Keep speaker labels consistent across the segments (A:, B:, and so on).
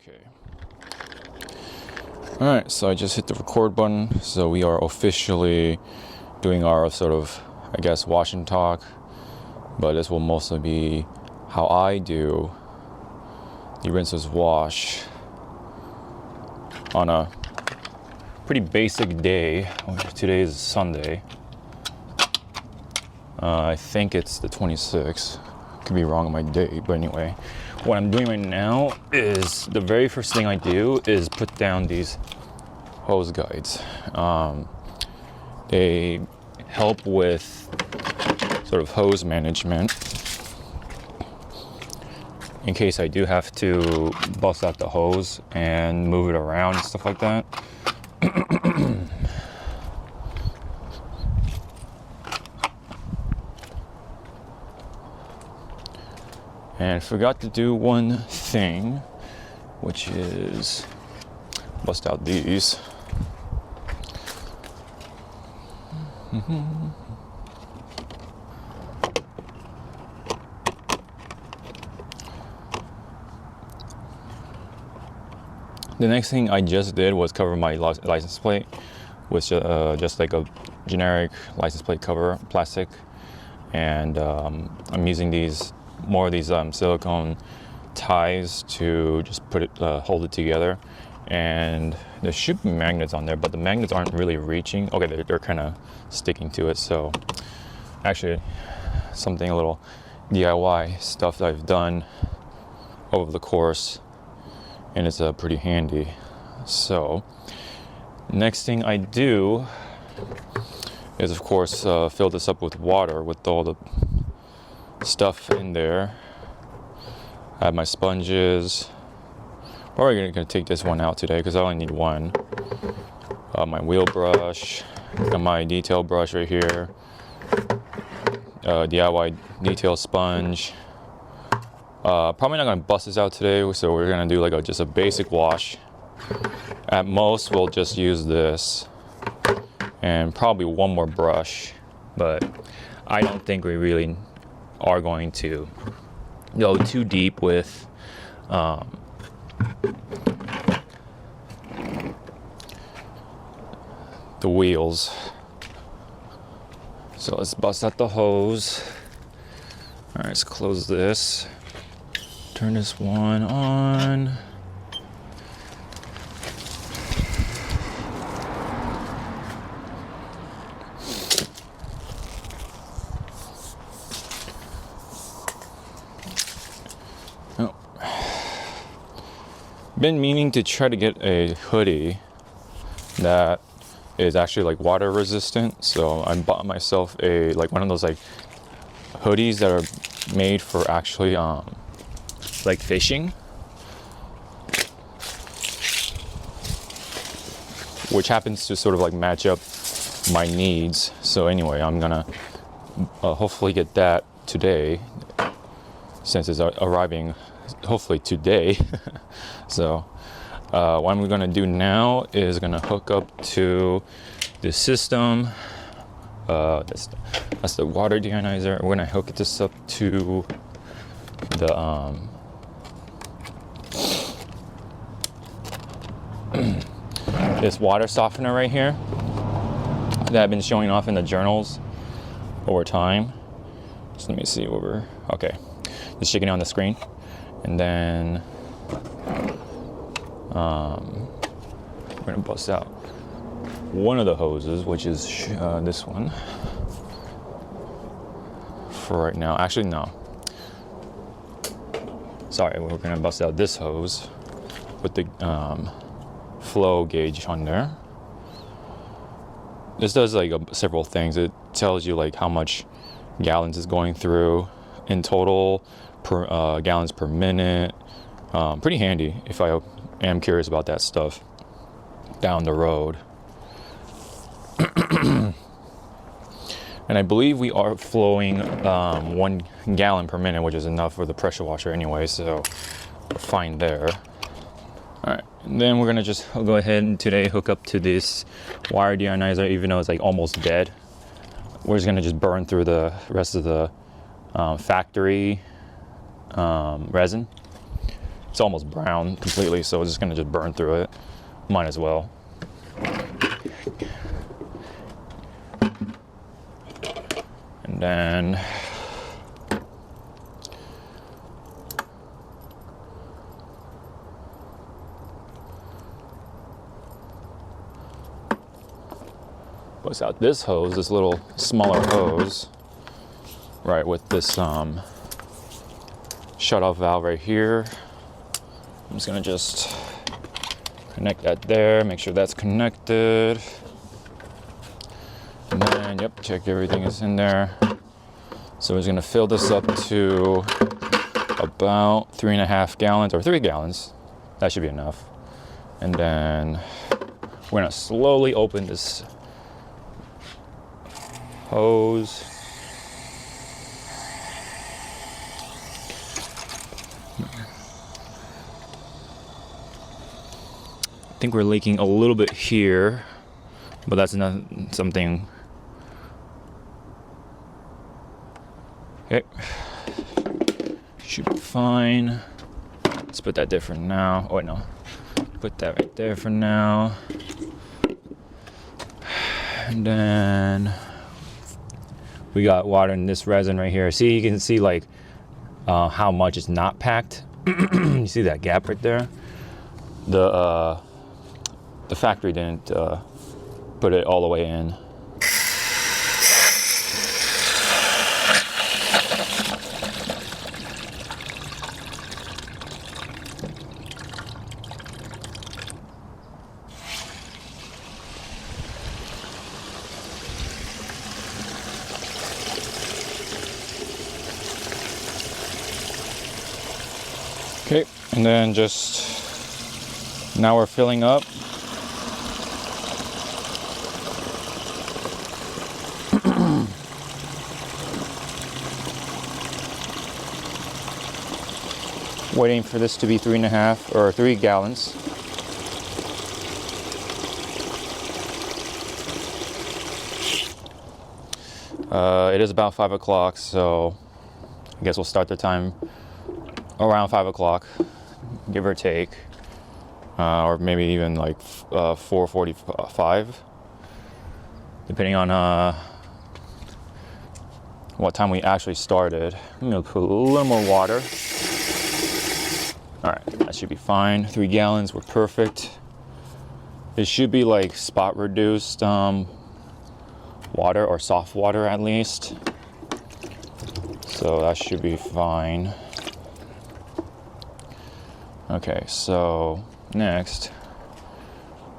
A: Okay. Alright, so I just hit the record button. So we are officially doing our sort of, I guess, wash and talk. But this will mostly be how I do the rinseless wash on a pretty basic day. Today is Sunday. I think it's the 26th. Could be wrong on my date, but anyway. What I'm doing right now is the very first thing I do is put down these hose guides. They help with sort of hose management in case I do have to bust out the hose and move it around and stuff like that. And I forgot to do one thing, which is bust out these. The next thing I just did was cover my license plate with just like a generic license plate cover, plastic. And I'm using more of these silicone ties to just put it, hold it together. And there should be magnets on there, but the magnets aren't really reaching. Okay, they're kind of sticking to it. So actually, something a little DIY stuff that I've done over the course, and it's pretty handy. So next thing I do is, of course, fill this up with water with all the stuff in there. I have my sponges. Probably gonna take this one out today because I only need one. My wheel brush, got my detail brush right here. DIY detail sponge. Probably not gonna bust this out today, so we're gonna do like just a basic wash. At most, we'll just use this and probably one more brush, but I don't think we really are going to go too deep with the wheels. So let's bust out the hose. All right, let's close this. Turn this one on. Been meaning to try to get a hoodie that is actually like water resistant, so I bought myself one of those like hoodies that are made for actually like fishing, which happens to sort of like match up my needs. So anyway, I'm gonna hopefully get that today, since it's arriving hopefully today. So what I'm gonna do now is gonna hook up to the system. That's the water deionizer. We're gonna hook this up to the this water softener right here that I've been showing off in the journals over time. Just let me see over. Okay, just shaking it on the screen. And then we're gonna bust out one of the hoses, which is this one for right now. Actually, no. Sorry, we're gonna bust out this hose with the flow gauge on there. This does like several things. It tells you like how much gallons is going through in total, per gallons per minute. Pretty handy if I am curious about that stuff down the road. And I believe we are flowing 1 gallon per minute, which is enough for the pressure washer anyway, so we're fine there. All right, and then we're gonna just go ahead and today hook up to this wire deionizer, even though it's like almost dead. We're just gonna just burn through the rest of the factory resin, It's almost brown completely, so it's just gonna just burn through it. Might as well. And then bust out this hose, this little smaller hose, right, with this shut-off valve right here. I'm just gonna connect that there, make sure that's connected. And then, yep, check everything is in there. So we're gonna fill this up to about 3.5 gallons, or 3 gallons. That should be enough. And then we're gonna slowly open this hose. I think we're leaking a little bit here, but that's not something. Okay, should be fine. Let's put that there for now. Oh wait, no, put that right there for now. And then we got water in this resin right here. See, you can see like how much is not packed. You see that gap right there? The factory didn't put it all the way in. Okay, and then just now we're filling up. Waiting for this to be 3.5 or 3 gallons. It is about 5 o'clock, so I guess we'll start the time around 5 o'clock, give or take, or maybe even like 4:45, depending on what time we actually started. I'm gonna put a little more water. All right, that should be fine. 3 gallons, we're perfect. It should be like spot reduced water, or soft water at least. So that should be fine. Okay, so next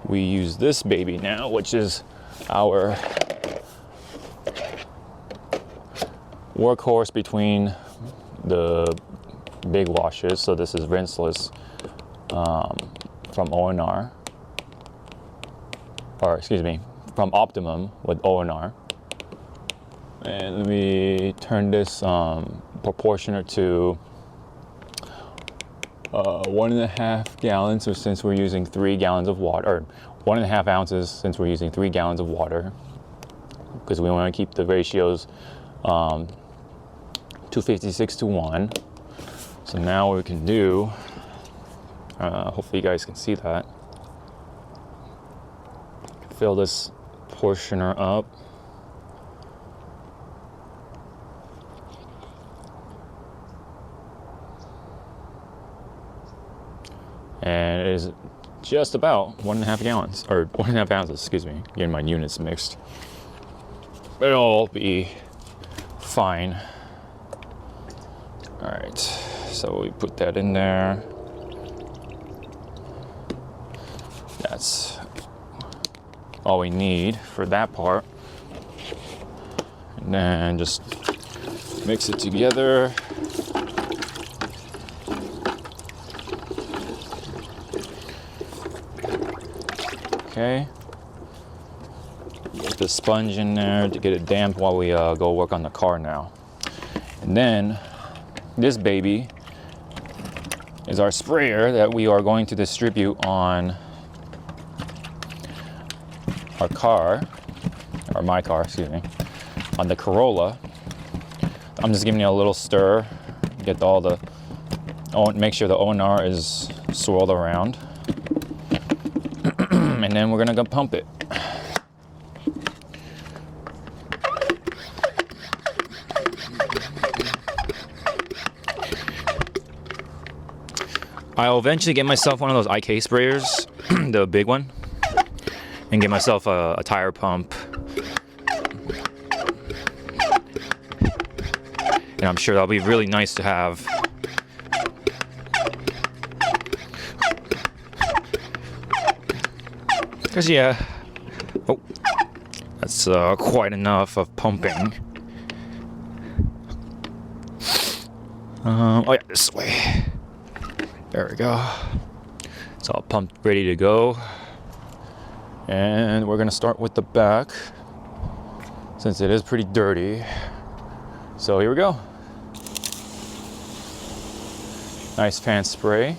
A: we use this baby now, which is our workhorse between the big washes. So this is Rinseless from ONR, or excuse me, from Optimum with ONR. And let me turn this proportionate to 1.5 gallons, so since we're using 3 gallons of water, or 1.5 ounces since we're using 3 gallons of water, because we want to keep the ratios 256 to 1. So now what we can do, hopefully you guys can see that, fill this portioner up. And it is just about 1.5 gallons, or 1.5 ounces, excuse me, getting my units mixed. But it'll all be fine. All right, so we put that in there. That's all we need for that part. And then just mix it together. Okay, put the sponge in there to get it damp while we go work on the car now. And then this baby is our sprayer that we are going to distribute on our car, or my car, excuse me, on the Corolla. I'm just giving it a little stir, get all the make sure the ONR is swirled around. And then we're gonna go pump it. I'll eventually get myself one of those IK sprayers, the big one, and get myself a tire pump. And I'm sure that'll be really nice to have. Because yeah, oh, that's quite enough of pumping. Oh yeah, this way. There we go. It's all pumped, ready to go. And we're gonna start with the back, since it is pretty dirty. So here we go. Nice fan spray.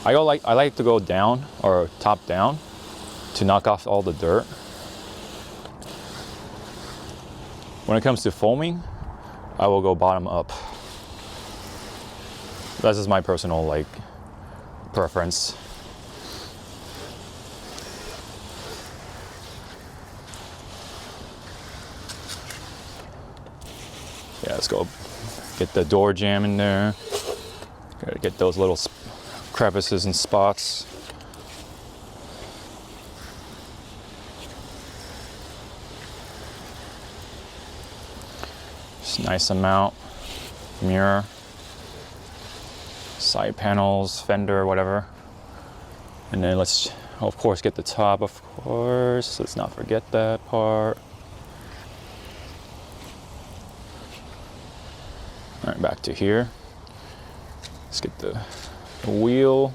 A: I like to go down or top down to knock off all the dirt. When it comes to foaming, I will go bottom up. That's just my personal preference. Yeah, let's go get the door jamb in there. Gotta get those little crevices and spots. Just a nice amount. Mirror, side panels, fender, whatever. And then let's, of course, get the top, of course. Let's not forget that part. All right, back to here. Let's get the wheel.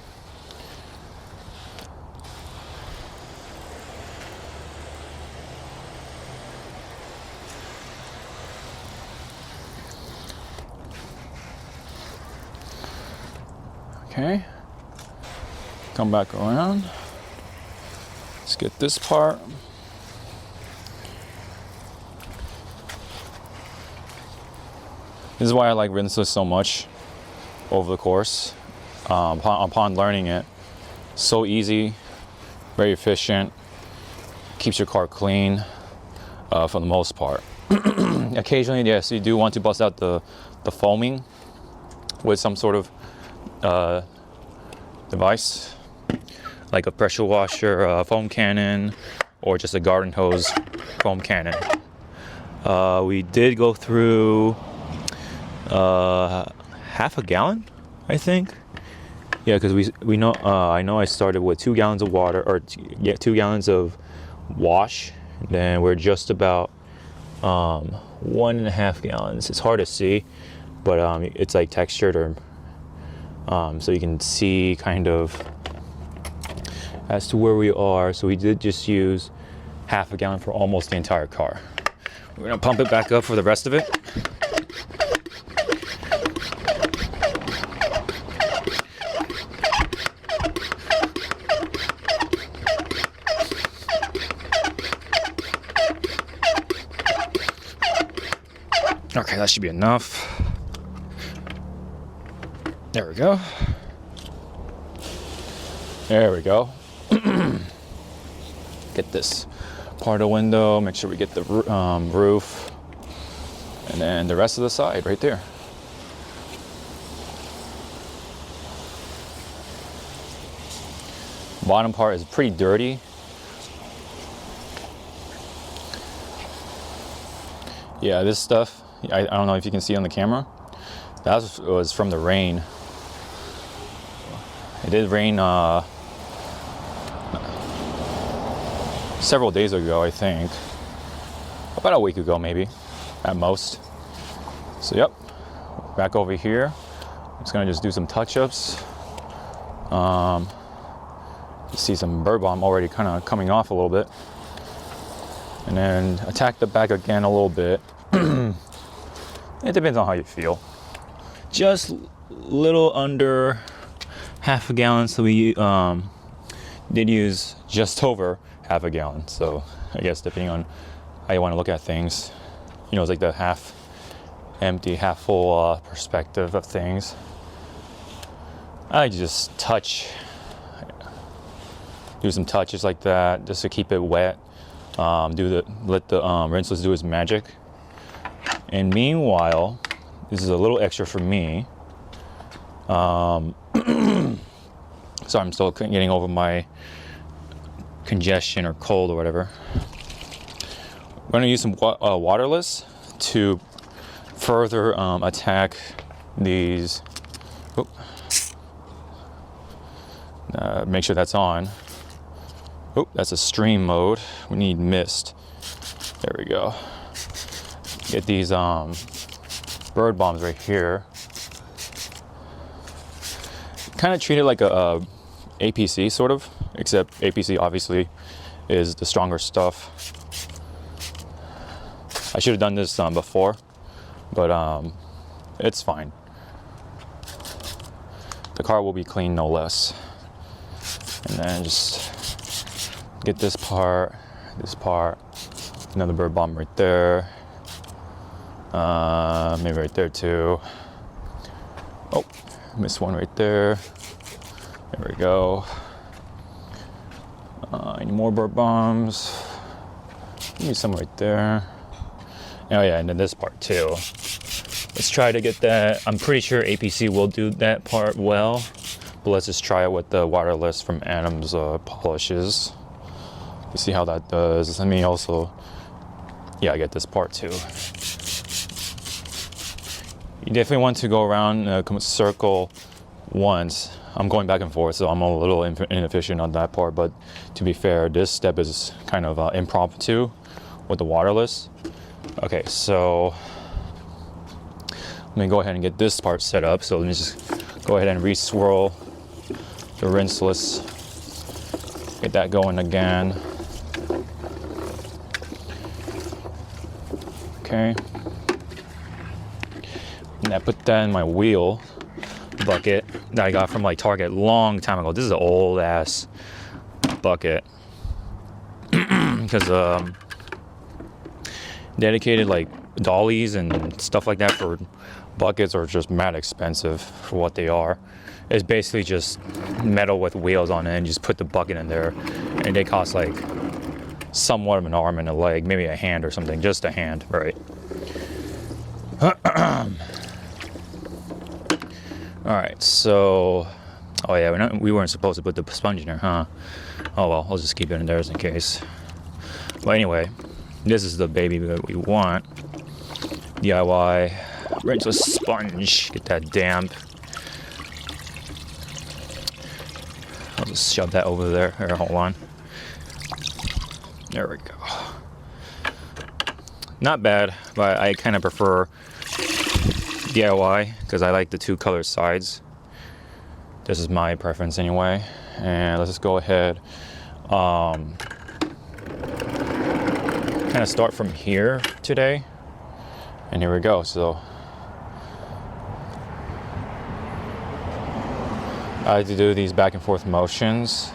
A: Okay. Come back around. Let's get this part. This is why I like Rinseless so much over the course. Upon learning it, so easy, very efficient, keeps your car clean for the most part. Occasionally, yes, you do want to bust out the foaming with some sort of device, like a pressure washer, foam cannon, or just a garden hose foam cannon. We did go through half a gallon, I think. Yeah, because we know I know I started with 2 gallons of water, or 2 gallons of wash. Then we're just about 1.5 gallons. It's hard to see, but it's like textured, or so you can see kind of as to where we are. So we did just use half a gallon for almost the entire car. We're gonna pump it back up for the rest of it. Okay, that should be enough. There we go. There we go. Get this part of the window, make sure we get the roof, and then the rest of the side right there. Bottom part is pretty dirty. Yeah, this stuff, I don't know if you can see on the camera, that was from the rain. It did rain several days ago, I think. About a week ago, maybe, at most. So, yep, back over here. I'm just gonna do some touch-ups. You see some bird balm already kind of coming off a little bit. And then attack the back again a little bit. It depends on how you feel. Just little under half a gallon, so we did use just over half a gallon. So I guess depending on how you want to look at things, you know, it's like the half empty, half full perspective of things. I like to just do some touches like that just to keep it wet. Let the Rinseless do its magic. And meanwhile, this is a little extra for me. So I'm still getting over my congestion or cold or whatever. I'm going to use some waterless to further attack these. Make sure that's on. Oh, that's a stream mode. We need mist. There we go. Get these bird bombs right here. Kind of treat it like a APC sort of, except APC obviously is the stronger stuff. I should have done this before, but it's fine. The car will be clean no less. And then just get this part, another bird bomb right there. Maybe right there too. Oh, missed one right there. There we go. Any more bird bombs? Maybe some right there. Oh yeah, and then this part too. Let's try to get that. I'm pretty sure APC will do that part well, but let's just try it with the waterless from Adam's polishes. You see how that does. Let me also, yeah, I get this part too. You definitely want to go around circle once. I'm going back and forth, so I'm a little inefficient on that part, but to be fair, this step is kind of impromptu with the waterless. Okay, so let me go ahead and get this part set up. So let me just go ahead and re-swirl the Rinseless. Get that going again. Okay. And I put that in my wheel bucket that I got from like Target long time ago. This is an old ass bucket because dedicated like dollies and stuff like that for buckets are just mad expensive for what they are. It's basically just metal with wheels on it and just put the bucket in there, and they cost like somewhat of an arm and a leg, maybe a hand or something, just a hand, right? All right, so, oh yeah, we weren't supposed to put the sponge in there, huh? Oh well, I'll just keep it in there just in case. But anyway, this is the baby that we want. DIY Rinseless sponge, get that damp. I'll just shove that over there. Here, hold on. There we go. Not bad, but I kind of prefer DIY because I like the two color sides. This is my preference anyway. And let's just go ahead. Kind of start from here today. And here we go. So I like to do these back and forth motions.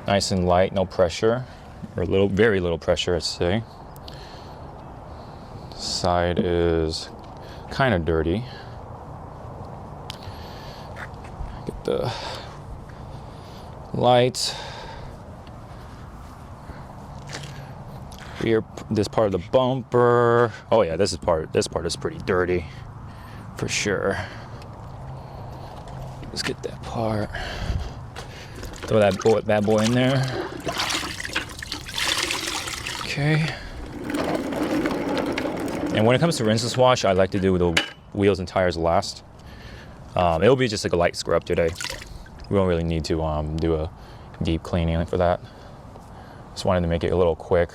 A: Nice and light, no pressure. Or very little pressure, let's say. Side is kind of dirty. Get the light. Here, this part of the bumper. Oh yeah, this part is pretty dirty, for sure. Let's get that part. Throw that bad boy in there. Okay. And when it comes to rinseless wash, I like to do the wheels and tires last. It'll be just like a light scrub today. We don't really need to do a deep cleaning for that. Just wanted to make it a little quick.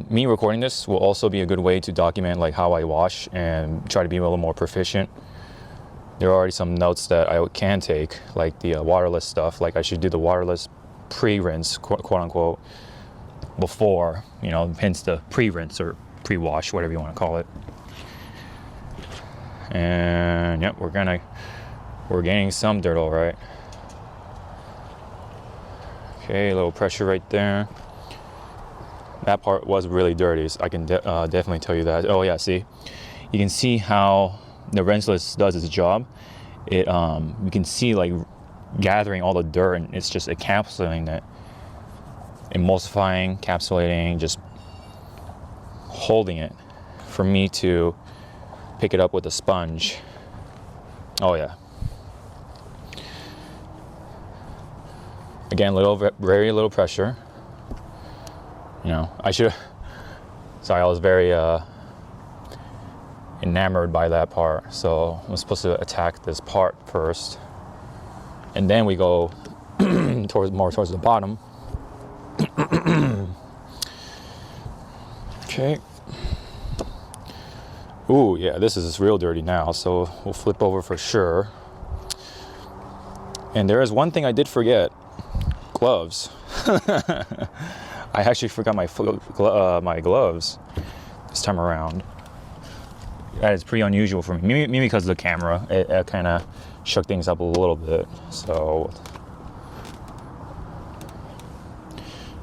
A: Me recording this will also be a good way to document like how I wash and try to be a little more proficient. There are already some notes that I can take, like the waterless stuff. Like I should do the waterless pre-rinse, quote unquote, before, you know, hence the pre-rinse or pre-wash, whatever you want to call it. And yep, we're gaining some dirt, all right. Okay, a little pressure right there. That part was really dirty, so I can definitely tell you that. Oh yeah, see, you can see how the Rinseless does its job. It you can see like gathering all the dirt, and it's just encapsulating it, emulsifying, encapsulating, just holding it for me to pick it up with a sponge. Oh yeah. Again, very little pressure. You know, sorry, I was very enamored by that part. So I'm supposed to attack this part first, and then we go towards the bottom. Okay. Ooh, yeah, this is real dirty now, so we'll flip over for sure. And there is one thing I did forget: gloves. I actually forgot my my gloves this time around. That is pretty unusual for me. Maybe because of the camera, it kind of shook things up a little bit. So,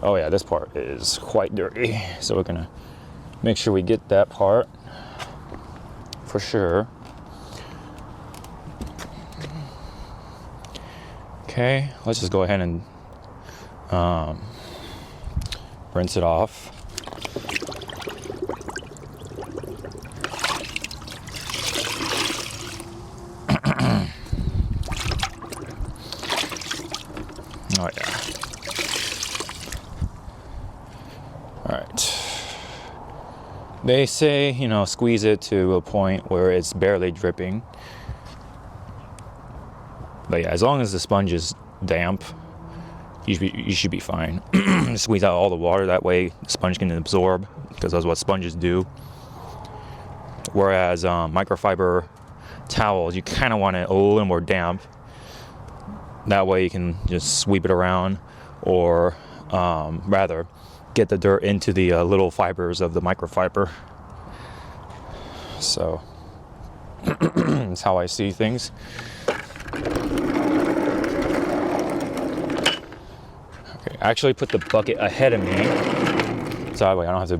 A: oh yeah, this part is quite dirty. So we're gonna make sure we get that part for sure. Okay, let's just go ahead and rinse it off. Oh yeah. All right. They say, you know, squeeze it to a point where it's barely dripping. But yeah, as long as the sponge is damp, you should be fine. Squeeze out all the water, that way the sponge can absorb, because that's what sponges do. Whereas microfiber towels, you kind of want it a little more damp. That way you can just sweep it around, or rather get the dirt into the little fibers of the microfiber. So that's how I see things. Okay, I actually put the bucket ahead of me, so that way I don't have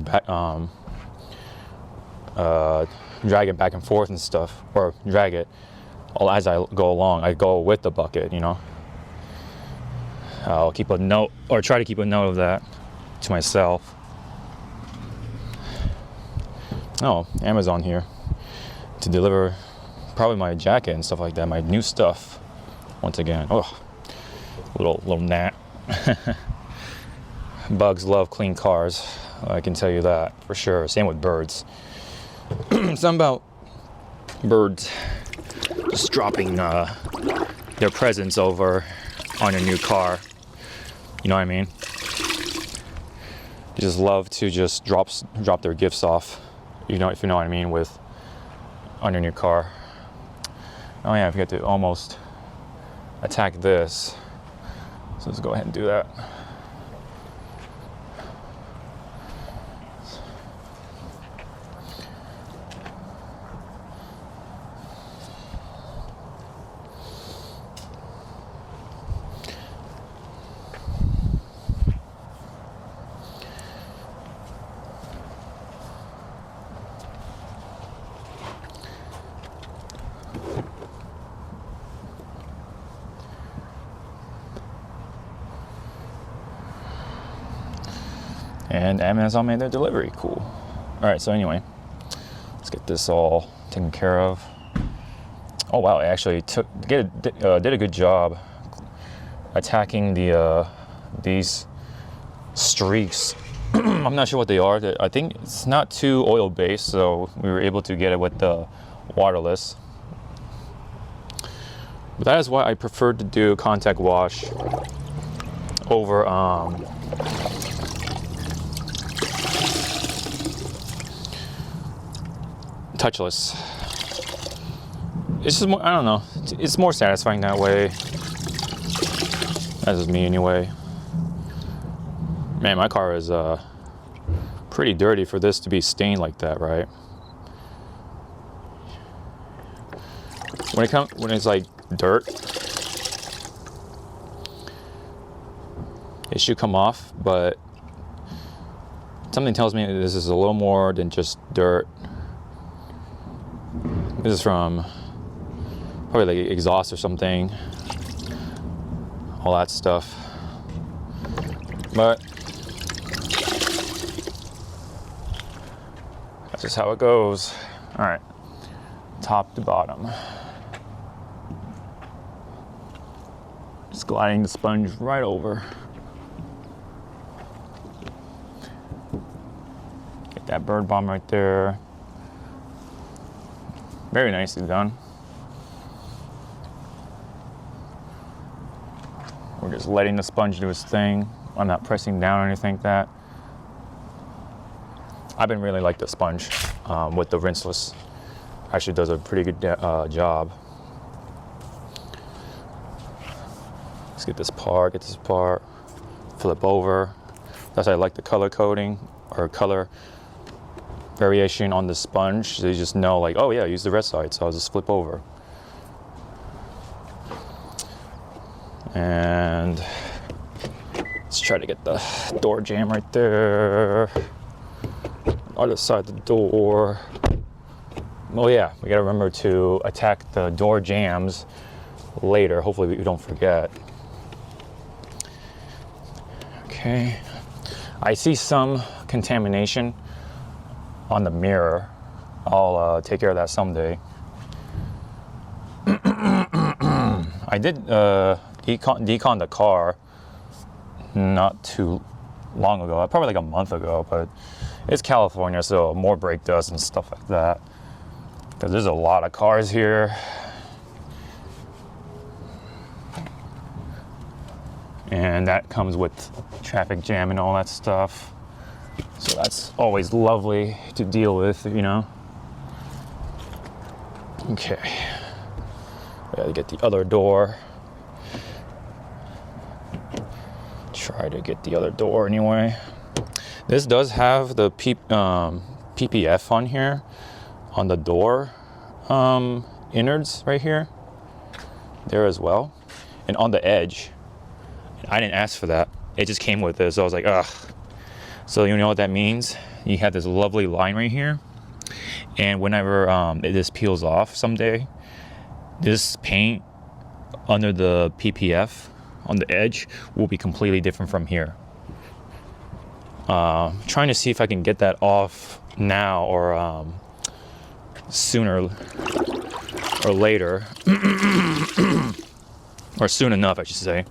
A: to drag it back and forth and stuff, or drag it all as I go along. I go with the bucket, you know. I'll keep a note, or try to keep a note of that to myself. Oh, Amazon here to deliver probably my jacket and stuff like that, my new stuff. Once again, oh, little gnat. Bugs love clean cars, I can tell you that for sure. Same with birds. Something about birds just dropping their presents over on your new car. You know what I mean? They just love to just drop their gifts off. You know, if you know what I mean, with on your new car. Oh yeah, I forgot to almost attack this. So let's go ahead and do that. And Amazon made their delivery. Cool. All right, so anyway, let's get this all taken care of. Oh wow, it actually did a good job attacking these streaks. I'm not sure what they are. I think it's not too oil based, so we were able to get it with the waterless. But that is why I prefer to do contact wash over touchless. It's just more, I don't know, it's more satisfying that way. That's just me anyway. Man, my car is pretty dirty for this to be stained like that, right? When it's like dirt, it should come off, but something tells me this is a little more than just dirt. This is from probably like exhaust or something. All that stuff. But that's just how it goes. All right, top to bottom. Just gliding the sponge right over. Get that bird bomb right there. Very nicely done. We're just letting the sponge do its thing. I'm not pressing down or anything like that. I've been really like the sponge with the Rinseless. Actually does a pretty good job. Let's get this part, flip over. That's why I like the color coding or color variation on the sponge. So you just know like, oh yeah, use the red side, so I'll just flip over. And let's try to get the door jamb right there. Other side of the door. Oh yeah, we gotta remember to attack the door jambs later. Hopefully we don't forget. Okay, I see some contamination on the mirror. I'll take care of that someday. I did decon the car not too long ago, probably like a month ago, but it's California, so more brake dust and stuff like that. Because there's a lot of cars here. And that comes with traffic jam and all that stuff. So that's always lovely to deal with, you know. Okay. We gotta get the other door. Try to get the other door anyway. This does have the PPF on here, on the door innards right here, there as well, and on the edge. I didn't ask for that. It just came with it, so I was like, ugh. So you know what that means? You have this lovely line right here, and whenever this peels off someday, this paint under the PPF on the edge will be completely different from here. Trying to see if I can get that off now or sooner or later, or soon enough, I should say.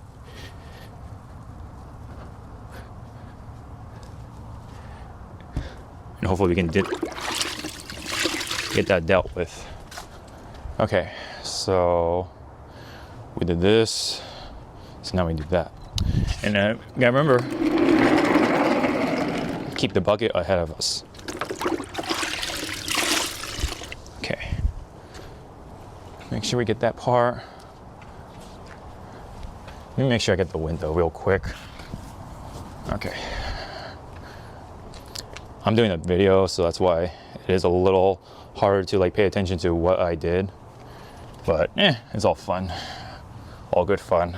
A: And hopefully we can get that dealt with. Okay, so we did this, so now we do that. And gotta remember, keep the bucket ahead of us. Okay, make sure we get that part. Let me make sure I get the window real quick. Okay. I'm doing a video, so that's why it is a little harder to like pay attention to what I did. But it's all fun. All good fun.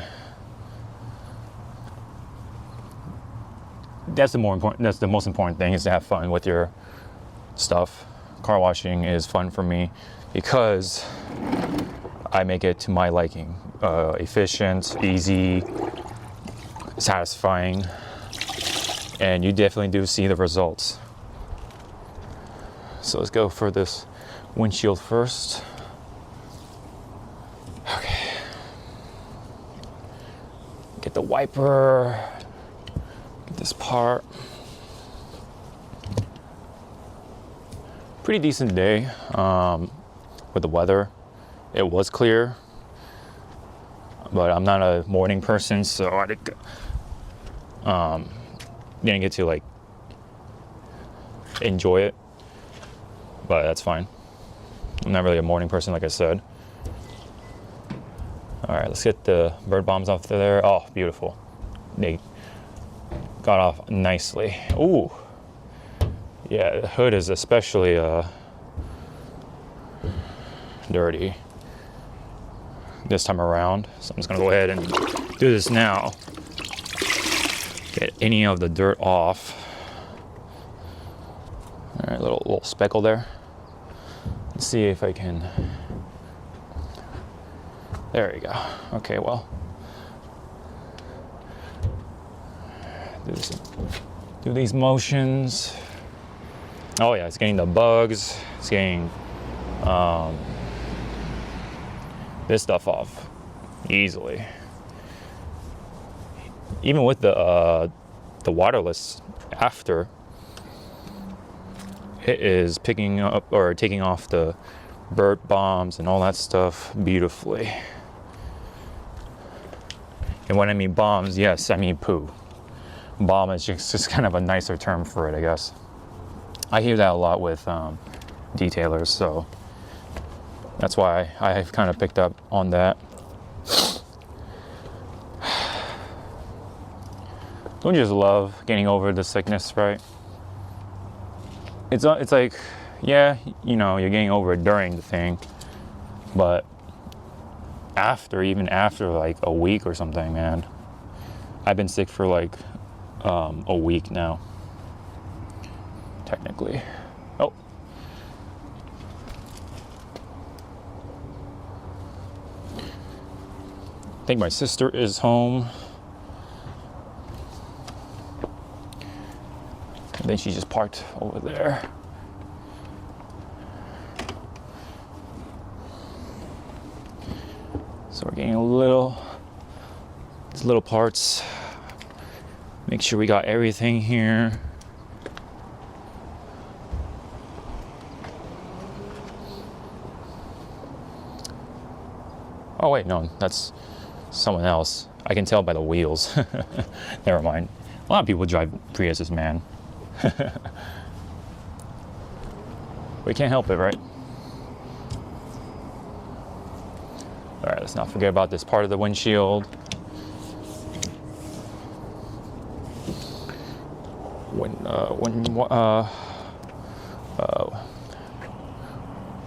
A: That's the most important thing, is to have fun with your stuff. Car washing is fun for me because I make it to my liking. Efficient, easy, satisfying, and you definitely do see the results. So let's go for this windshield first. Okay. Get the wiper. Get this part. Pretty decent day with the weather. It was clear, but I'm not a morning person, so I didn't get to like enjoy it. But that's fine. I'm not really a morning person, like I said. All right, let's get the bird bombs off there. Oh, beautiful. They got off nicely. Ooh. Yeah, the hood is especially dirty this time around. So I'm just gonna go ahead and do this now. Get any of the dirt off. All right, little speckle there. see if I can. There we go. Okay, well, do these motions. Oh yeah, it's getting the bugs. It's getting this stuff off easily. Even with the waterless after, it is picking up or taking off the bird bombs and all that stuff beautifully. And when I mean bombs, yes, I mean poo. Bomb is just kind of a nicer term for it, I guess. I hear that a lot with detailers, so that's why I've kind of picked up on that. Don't you just love getting over the sickness, right? It's like, yeah, you know, you're getting over it during the thing, but even after like a week or something, man. I've been sick for like a week now, technically. Oh. I think my sister is home. And then she just parked over there. So we're getting these little parts. Make sure we got everything here. Oh wait, no, that's someone else. I can tell by the wheels. Never mind. A lot of people drive Priuses, man. We can't help it, right? All right, let's not forget about this part of the windshield.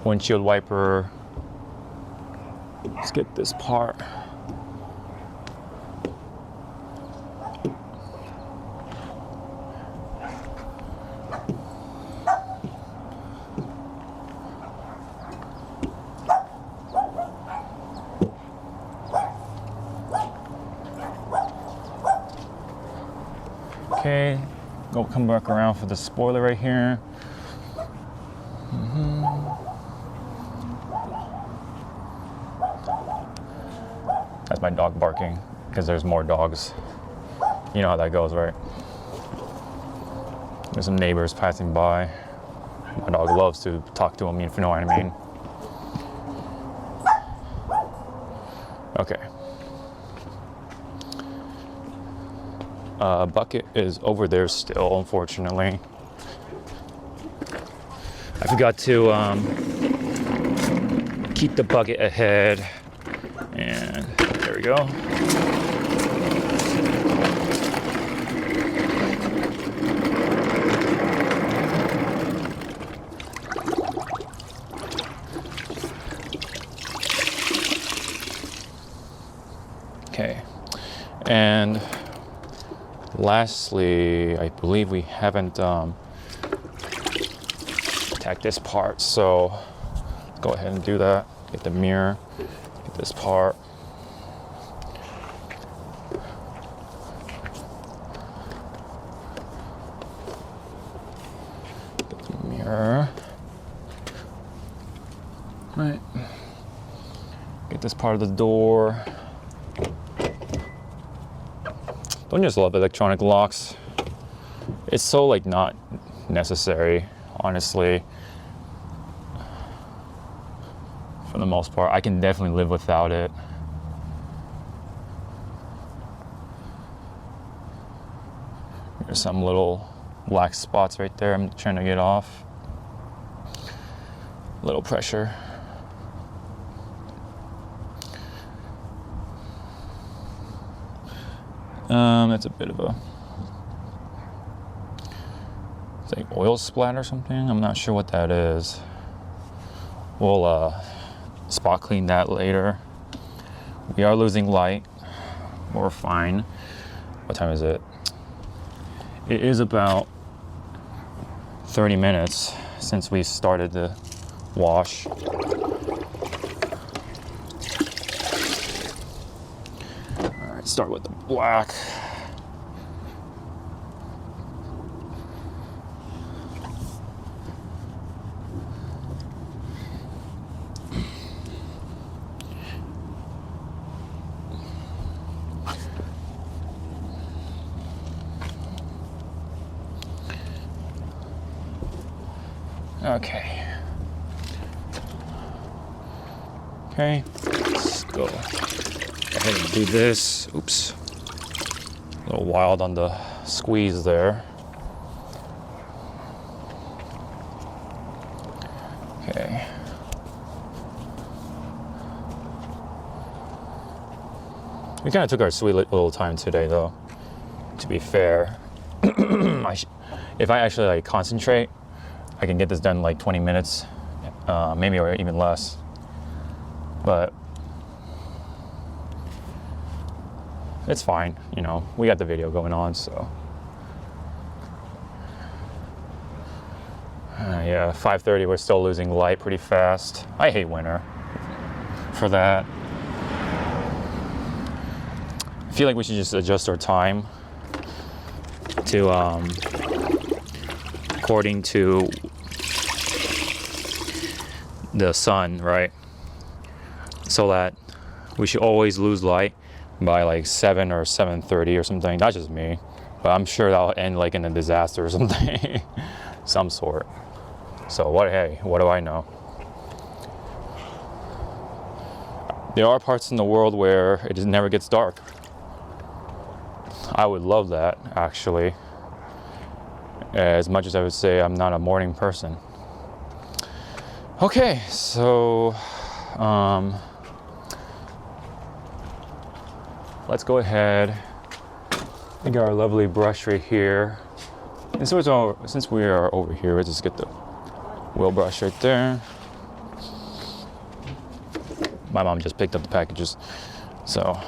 A: Windshield wiper. Let's get this part. Okay, come back around for the spoiler right here. That's my dog barking because there's more dogs. You know how that goes, right? There's some neighbors passing by. My dog loves to talk to them, if you know what I mean. Okay. Bucket is over there still, unfortunately. I forgot to keep the bucket ahead. And there we go. Okay. And lastly, I believe we haven't tacked this part, so let's go ahead and do that. Get the mirror, get this part. Get the mirror. Right. Get this part of the door. Don't you just love electronic locks? It's so like not necessary, honestly. For the most part, I can definitely live without it. There's some little black spots right there I'm trying to get off. Little pressure. That's a bit of a, it's like oil splat or something. I'm not sure what that is. We'll spot clean that later. We are losing light. We're fine. What time is it? It is about 30 minutes since we started the wash. Alright, start with the black. Okay. Okay, let's go ahead and do this. Oops. A little wild on the squeeze there. Okay. We kind of took our sweet little time today, though, to be fair. If I actually like concentrate, I can get this done in like 20 minutes, maybe or even less. But it's fine, you know, we got the video going on, so. Yeah, 5:30, we're still losing light pretty fast. I hate winter for that. I feel like we should just adjust our time to, according to the sun, right? So that we should always lose light by like 7 or 7:30 or something. That's just me, but I'm sure that'll end like in a disaster or something, some sort. So hey, what do I know? There are parts in the world where it just never gets dark. I would love that, actually. As much as I would say I'm not a morning person. Okay, so let's go ahead and get our lovely brush right here. And so since we are over here, let's just get the wheel brush right there. My mom just picked up the packages, so.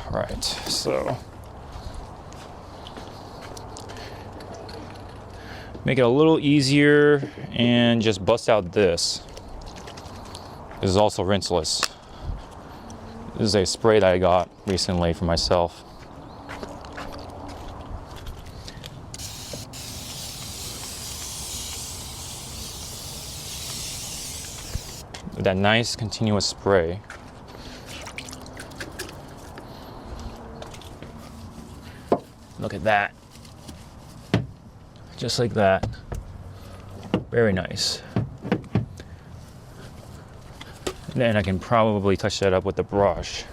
A: Right, so make it a little easier and just bust out this. This is also rinseless. This is a spray that I got recently for myself. That nice continuous spray. Look at that. Just like that. Very nice. And then I can probably touch that up with the brush.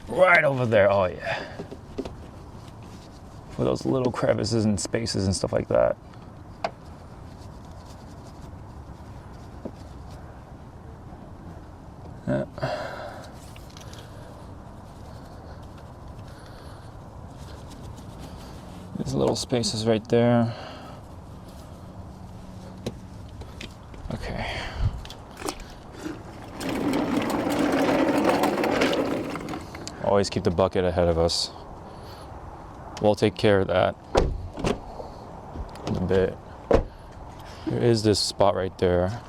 A: Right over there. Oh yeah. For those little crevices and spaces and stuff like that. These little spaces right there. Okay. Always keep the bucket ahead of us. We'll take care of that in a bit. There is this spot right there.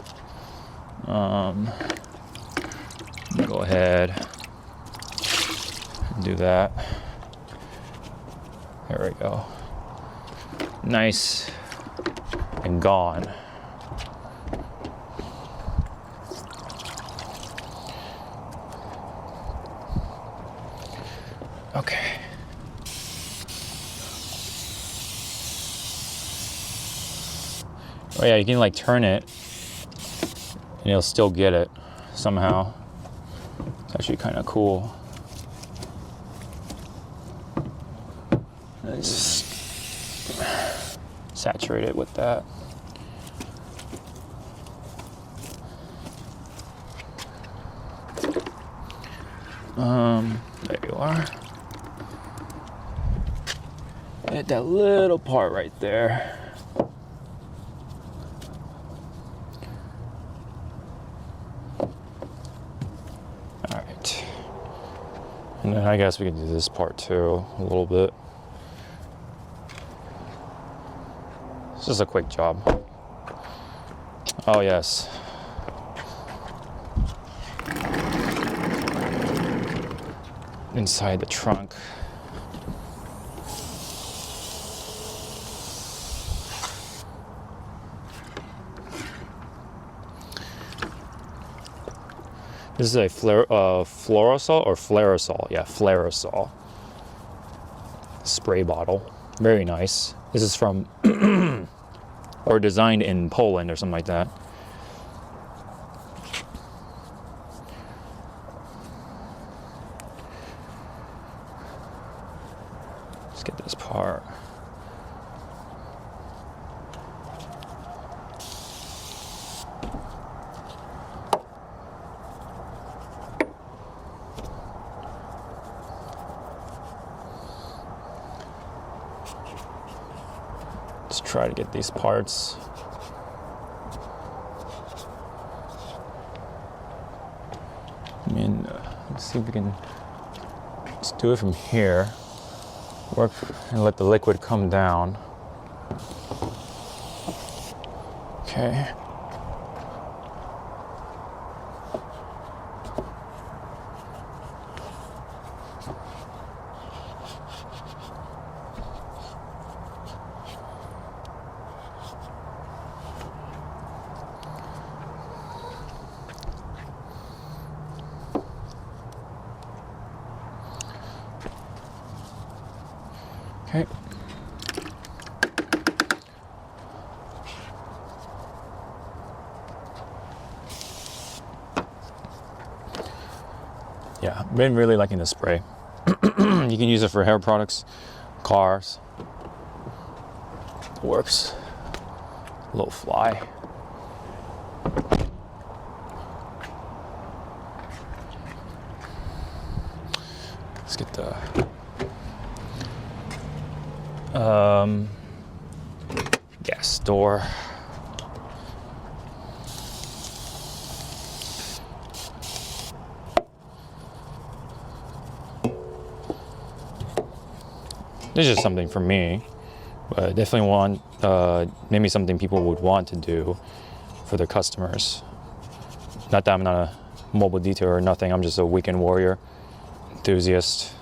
A: Go ahead and do that. There we go. Nice and gone. Okay. Oh yeah, you can like turn it and it'll still get it somehow. It's actually kind of cool. Let's saturate it with that. There you are. Hit that little part right there. And then I guess we can do this part too, a little bit. It's just a quick job. Oh yes. Inside the trunk. This is a fluorosol or flaresol? Yeah, flaresol. Spray bottle. Very nice. This is from, or designed in Poland or something like that. Let's get this part. Let's try to get these parts. I mean, let's see if we can just do it from here. Work and let the liquid come down. Okay. Okay. Yeah, I've been really liking this spray. You can use it for hair products, cars. It works. A little fly. Let's get the gas door. This is something for me, but I definitely want maybe something people would want to do for their customers. Not that I'm not a mobile detailer or nothing, I'm just a weekend warrior enthusiast.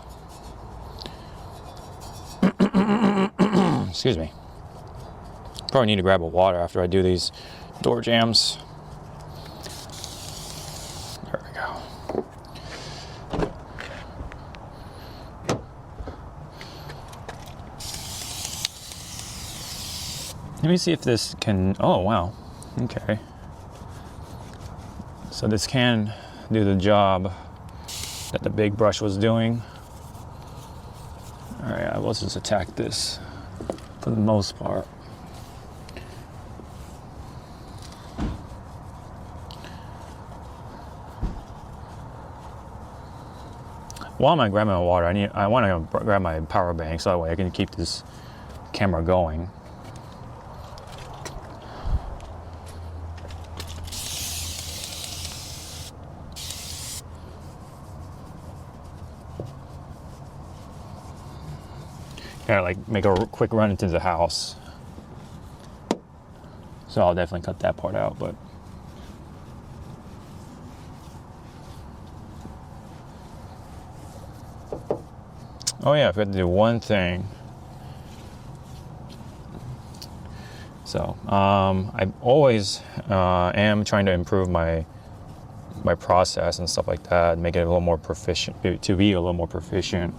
A: Excuse me. Probably need to grab a water after I do these door jams. There we go. Let me see if this can, oh wow, okay. So this can do the job that the big brush was doing. All right, let's just attack this for the most part. While I'm grabbing my water, I want to grab my power bank so that way I can keep this camera going. Gotta like make a quick run into the house. So I'll definitely cut that part out, but oh yeah, I forgot to do one thing. So I always am trying to improve my process and stuff like that, make it a little more proficient, to be a little more proficient.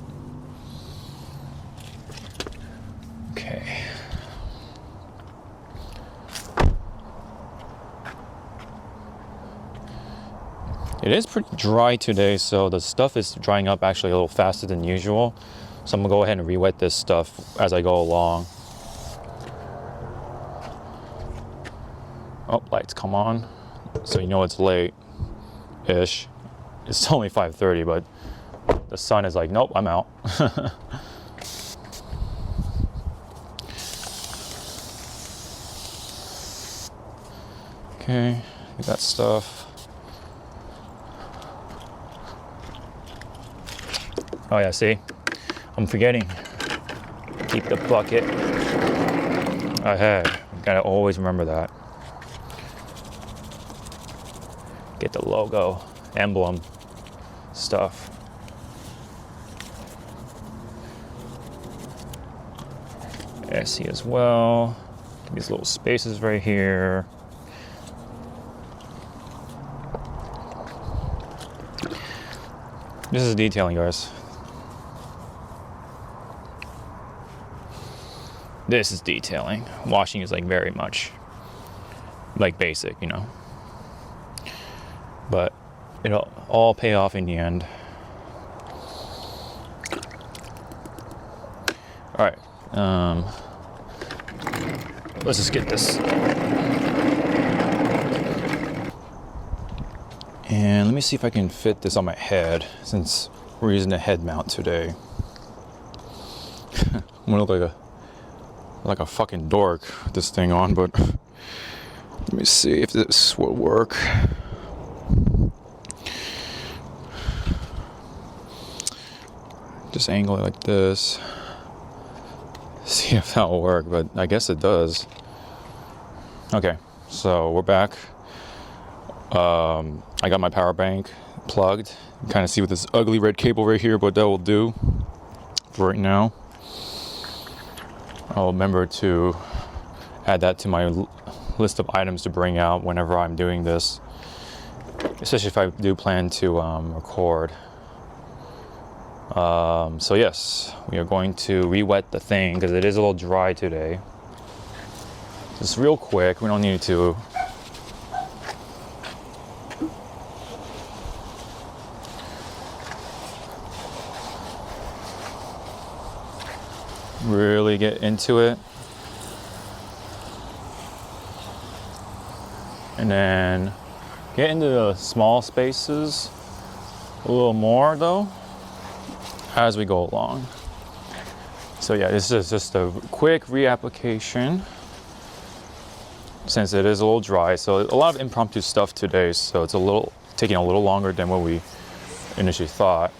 A: Okay. It is pretty dry today, so the stuff is drying up actually a little faster than usual. So I'm gonna go ahead and re-wet this stuff as I go along. Oh, lights come on. So you know it's late-ish. It's only 5:30, but the sun is like, nope, I'm out. Okay, we got stuff. Oh yeah, see? I'm forgetting. Keep the bucket ahead. Gotta always remember that. Get the logo, emblem, stuff. SE as well. These little spaces right here. This is detailing, guys. This is detailing. Washing is like very much like basic, you know. But it'll all pay off in the end. All right. Let's just get this. And let me see if I can fit this on my head, since we're using a head mount today. I'm gonna look like a fucking dork with this thing on, but let me see if this will work. Just angle it like this. See if that will work, but I guess it does. Okay, so we're back. I got my power bank plugged. You kind of see with this ugly red cable right here, but that will do for right now. I'll remember to add that to my list of items to bring out whenever I'm doing this, especially if I do plan to record. So yes, we are going to re-wet the thing because it is a little dry today. Just real quick, we don't need to. Really get into it. And then get into the small spaces a little more though as we go along. So yeah, this is just a quick reapplication since it is a little dry. So a lot of impromptu stuff today, so it's taking a little longer than what we initially thought.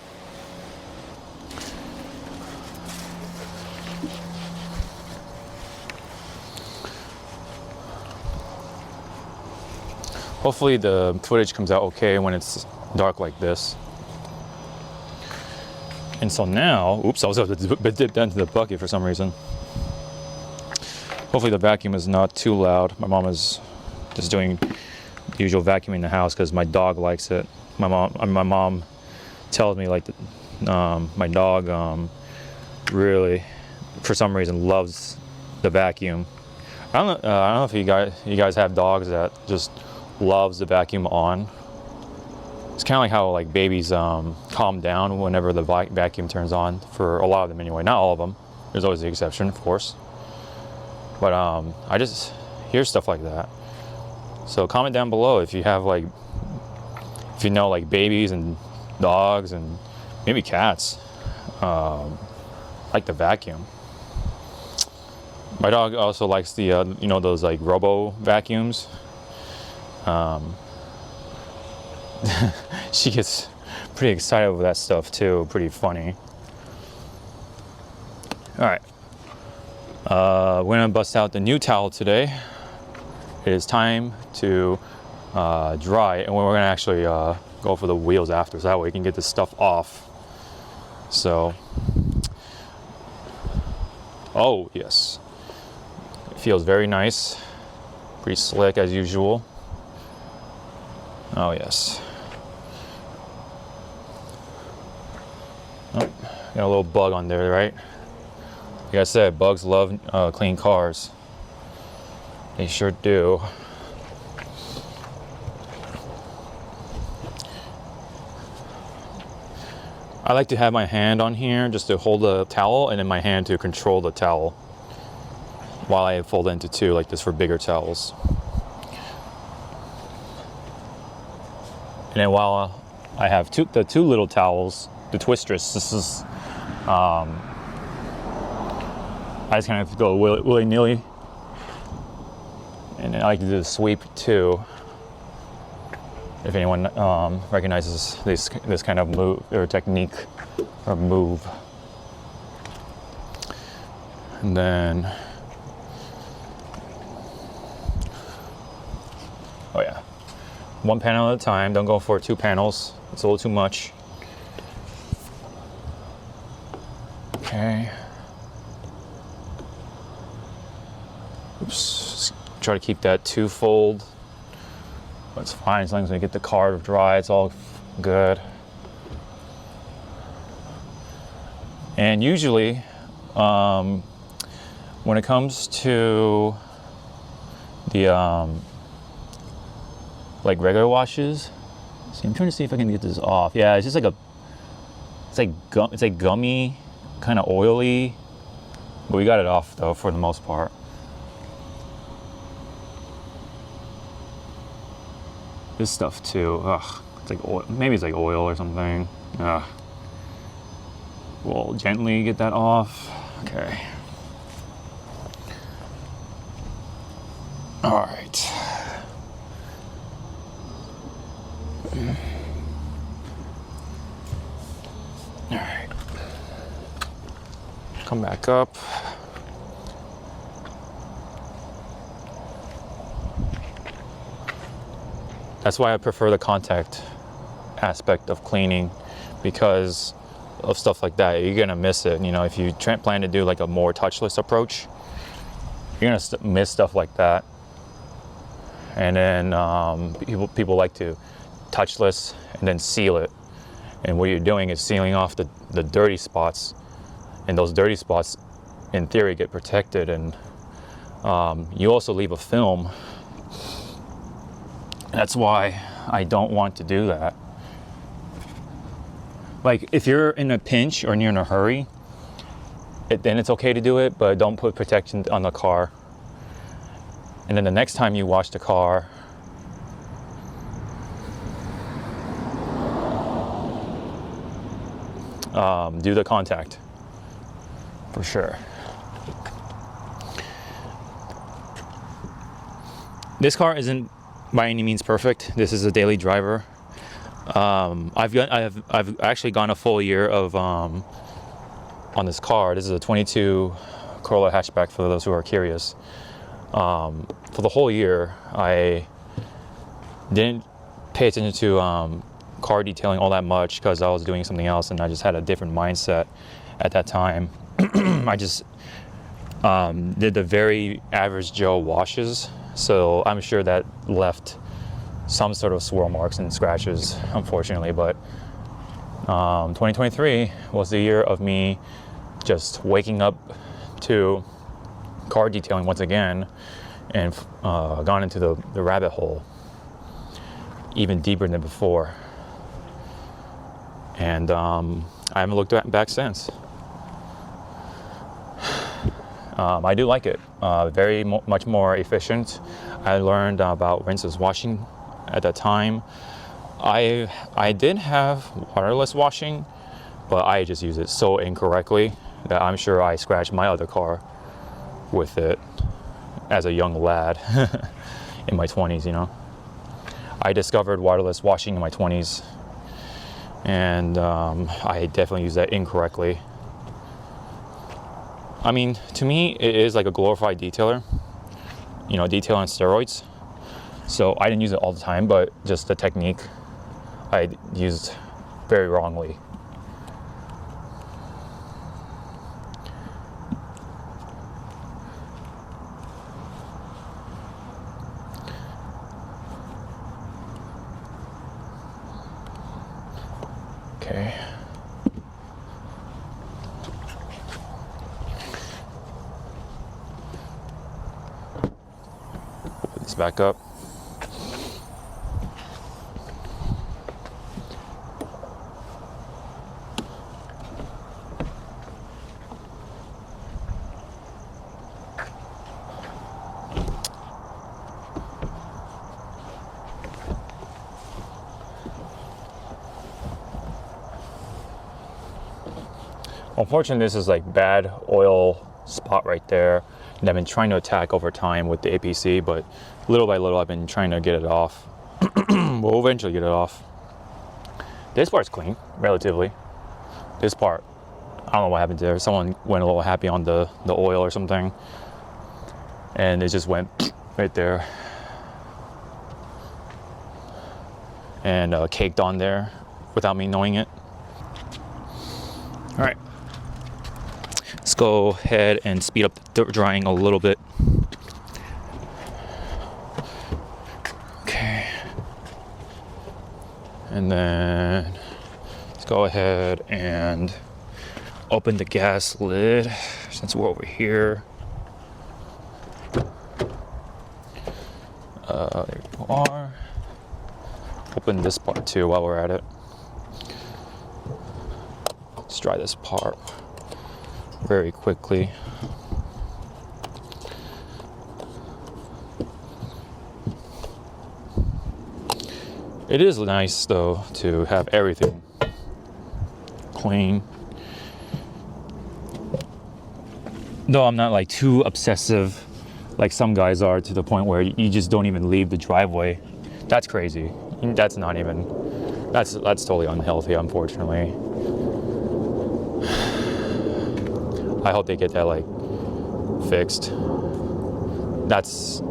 A: Hopefully the footage comes out okay when it's dark like this. And so now, oops, I was able to dip down to the bucket for some reason. Hopefully the vacuum is not too loud. My mom is just doing the usual vacuuming in the house because my dog likes it. My mom tells me like my dog really, for some reason, loves the vacuum. I don't know if you guys have dogs that just loves the vacuum on. It's kind of like how like babies calm down whenever the vacuum turns on, for a lot of them anyway. Not all of them. There's always the exception, of course. But I just hear stuff like that. So comment down below if you have like, if you know like babies and dogs and maybe cats like the vacuum. My dog also likes the you know, those like robo vacuums. She gets pretty excited over that stuff too. Pretty funny. All right, we're gonna bust out the new towel today. It is time to dry, and we're gonna actually go for the wheels after, so that way we can get this stuff off. So, oh yes, it feels very nice, pretty slick as usual. Oh yes. Oh, got a little bug on there, right? Like I said, bugs love clean cars. They sure do. I like to have my hand on here just to hold the towel, and then my hand to control the towel while I fold it into two, like this for bigger towels. And then while I have the two little towels, the twistress, this is, I just kind of go willy-nilly. And then I like to do the sweep too. If anyone recognizes this kind of move or technique or move. And then, oh yeah, one panel at a time. Don't go for 2 panels. It's a little too much. Okay. Oops. Try to keep that 2-fold. That's fine as long as we get the card dry. It's all good. And usually, when it comes to the like regular washes, see, I'm trying to see if I can get this off. Yeah, it's just like it's like gummy, kind of oily, but we got it off though for the most part. This stuff too, ugh, it's like oil. Maybe it's like oil or something. We'll gently get that off. Okay. All right. All right. Come back up. That's why I prefer the contact aspect of cleaning, because of stuff like that. You're gonna miss it. You know, if you plan to do like a more touchless approach, you're gonna miss stuff like that. And then people like to touchless and then seal it. And what you're doing is sealing off the dirty spots, and those dirty spots, in theory, get protected. And you also leave a film. That's why I don't want to do that. Like, if you're in a pinch or you're in a hurry, then it's okay to do it, but don't put protection on the car. And then the next time you wash the car, do the contact, for sure. This car isn't by any means perfect. This is a daily driver. I've actually gone a full year of on this car. This is a 22 Corolla hatchback, for those who are curious. For the whole year, I didn't pay attention to car detailing all that much because I was doing something else, and I just had a different mindset at that time. I just did the very average Joe washes, so I'm sure that left some sort of swirl marks and scratches, unfortunately. But 2023 was the year of me just waking up to car detailing once again, and gone into the rabbit hole even deeper than before. And I haven't looked back since. I do like it. Very much more efficient. I learned about rinseless washing at that time. I did have waterless washing, but I just use it so incorrectly that I'm sure I scratched my other car with it as a young lad in my 20s, you know. I discovered waterless washing in my 20s, and I definitely used that incorrectly. I mean, to me, it is like a glorified detailer, you know, detail on steroids. So I didn't use it all the time, but just the technique I used very wrongly. Okay. Put this back up. Unfortunately, this is like bad oil spot right there, and I've been trying to attack over time with the APC, but little by little I've been trying to get it off. We'll eventually get it off. This part's clean, relatively. This part, I don't know what happened there. Someone went a little happy on the oil or something, and it just went right there and caked on there without me knowing it. All right, let's go ahead and speed up the drying a little bit. Okay, and then let's go ahead and open the gas lid since we're over here. There you are. Open this part too while we're at it. Let's dry this part very quickly. It is nice though to have everything clean. Though I'm not like too obsessive like some guys are, to the point where you just don't even leave the driveway. That's crazy. That's not even, that's totally unhealthy, unfortunately. I hope they get that like fixed. That's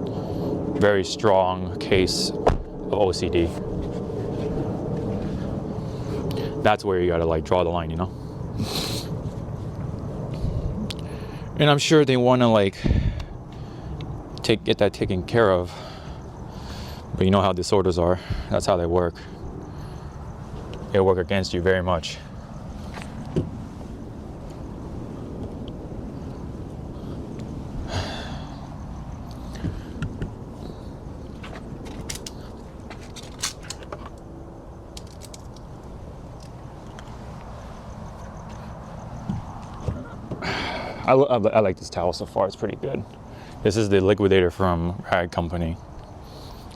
A: very strong case of OCD. That's where you gotta like draw the line, you know? And I'm sure they wanna like get that taken care of. But you know how disorders are. That's how they work. They work against you very much. I like this towel so far. It's pretty good. This is the liquidator from Rag Company.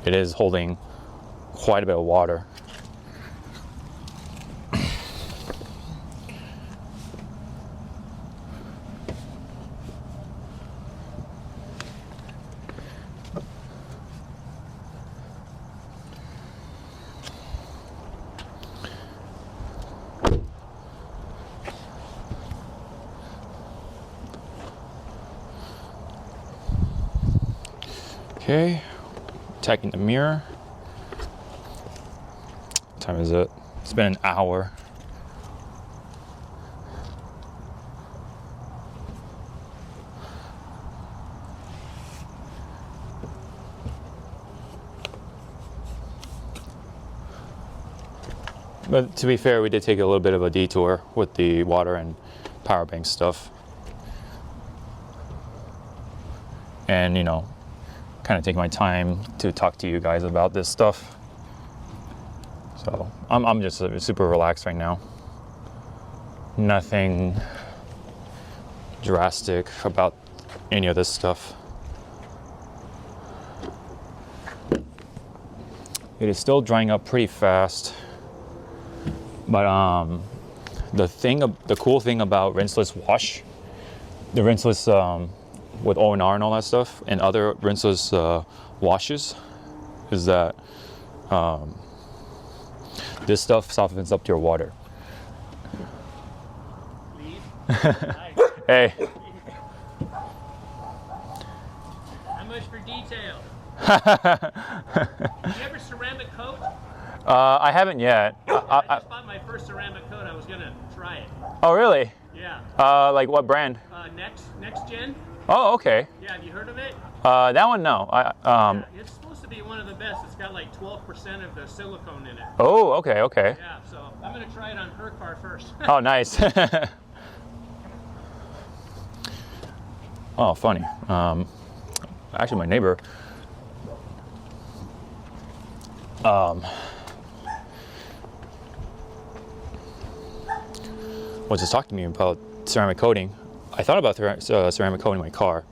A: It is holding quite a bit of water. Okay, checking the mirror. What time is it? It's been an hour. But to be fair, we did take a little bit of a detour with the water and power bank stuff. And, you know, kind of take my time to talk to you guys about this stuff. So I'm just super relaxed right now. Nothing drastic about any of this stuff. It is still drying up pretty fast, but the cool thing about Rinseless wash, the Rinseless with O&R and all that stuff, and other Rinseless washes, is that this stuff softens up your water. Hey.
B: How much for detail? Did you ever ceramic coat?
A: I haven't yet.
B: I just bought my first ceramic coat. I was gonna try it.
A: Oh, really?
B: Yeah.
A: Like what brand?
B: Next Gen.
A: Oh, okay.
B: Yeah, have you heard of it?
A: That one, no.
B: Yeah, it's supposed to be one of the best. It's got like 12% of the silicone in it.
A: Oh, okay, okay.
B: Yeah, so I'm gonna try it on her car first.
A: Oh, nice. Oh, funny. Actually, my neighbor was just talking to me about ceramic coating. I thought about ceramic coating my car,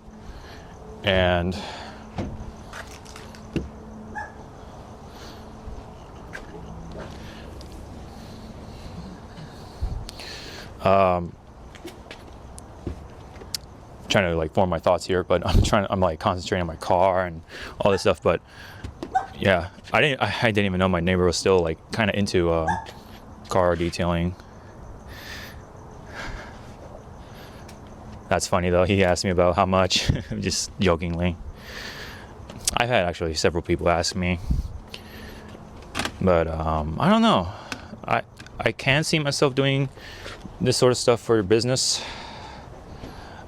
A: and trying to like form my thoughts here, but I'm like concentrating on my car and all this stuff. But Yeah, I didn't even know my neighbor was still like kind of into car detailing. That's funny though. He asked me about how much, just jokingly. I've had actually several people ask me, but I don't know. I can see myself doing this sort of stuff for business,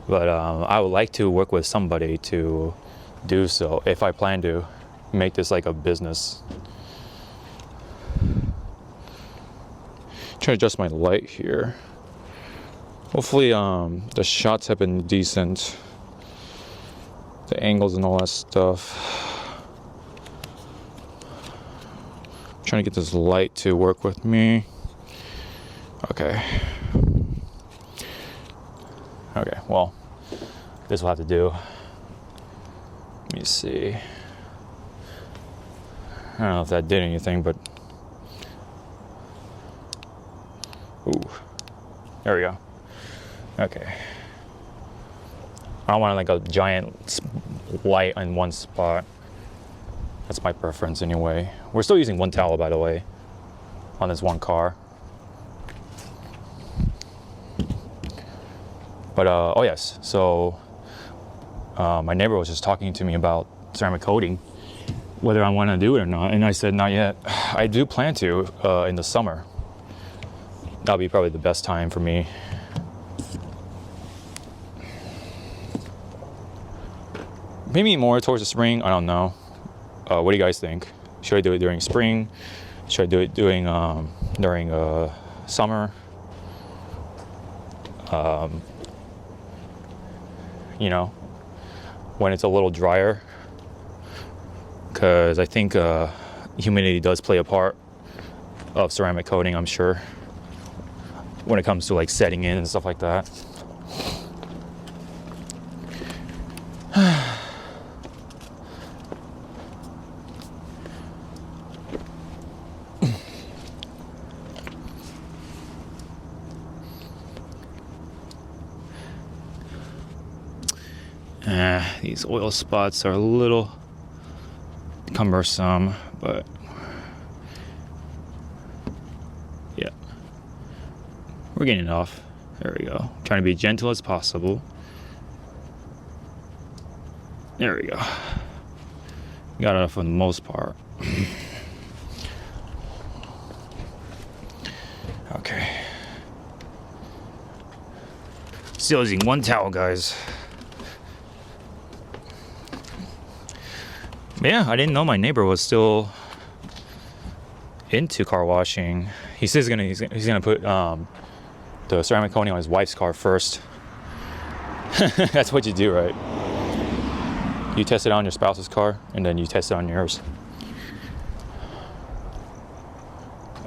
A: but I would like to work with somebody to do so if I plan to make this like a business. Try to adjust my light here. Hopefully the shots have been decent, the angles and all that stuff. Trying to get this light to work with me. Okay, well, this will have to do. Let me see. I don't know if that did anything, but ooh, there we go. Okay. I don't want like a giant light in one spot. That's my preference anyway. We're still using one towel, by the way, on this one car. But oh yes, so my neighbor was just talking to me about ceramic coating, whether I want to do it or not, and I said not yet. I do plan to in the summer. That'll be probably the best time for me. Maybe more towards the spring, I don't know. What do you guys think? Should I do it during spring? Should I do it during summer? You know, when it's a little drier, because I think humidity does play a part of ceramic coating, I'm sure, when it comes to like setting in and stuff like that. These oil spots are a little cumbersome, but yeah, we're getting it off. There we go. Trying to be gentle as possible. There we go. Got it off for the most part. Okay. Still using one towel, guys. Yeah, I didn't know my neighbor was still into car washing. He says he's gonna put the ceramic coating on his wife's car first. That's what you do, right? You test it on your spouse's car, and then you test it on yours.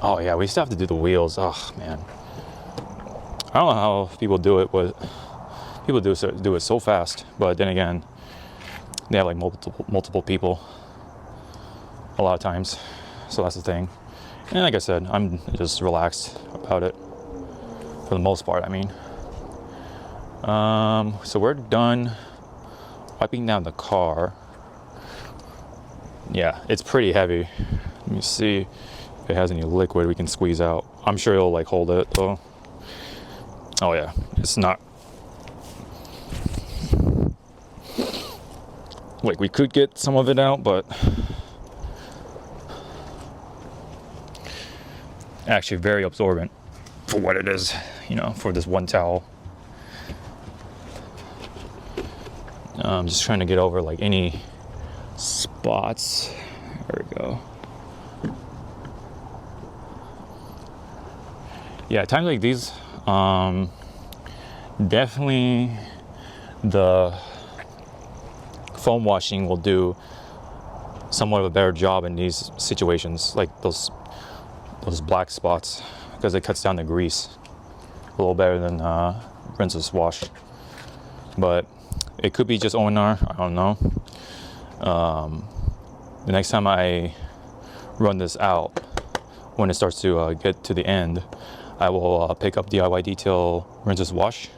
A: Oh yeah, we still have to do the wheels. Oh man, I don't know how people do it, but people do it so fast. But then again, they have like multiple people a lot of times, so that's the thing. And like I said, I'm just relaxed about it for the most part. I mean, so we're done wiping down the car. Yeah, it's pretty heavy. Let me see if it has any liquid we can squeeze out. I'm sure it'll like hold it though. Oh yeah, it's not. Like we could get some of it out, but actually very absorbent for what it is, you know, for this one towel. I'm just trying to get over like any spots. There we go. Yeah, times like these, definitely the foam washing will do somewhat of a better job in these situations, like those black spots, because it cuts down the grease a little better than rinseless wash. But it could be just ONR, I don't know. The next time I run this out, when it starts to get to the end, I will pick up DIY Detail rinseless wash,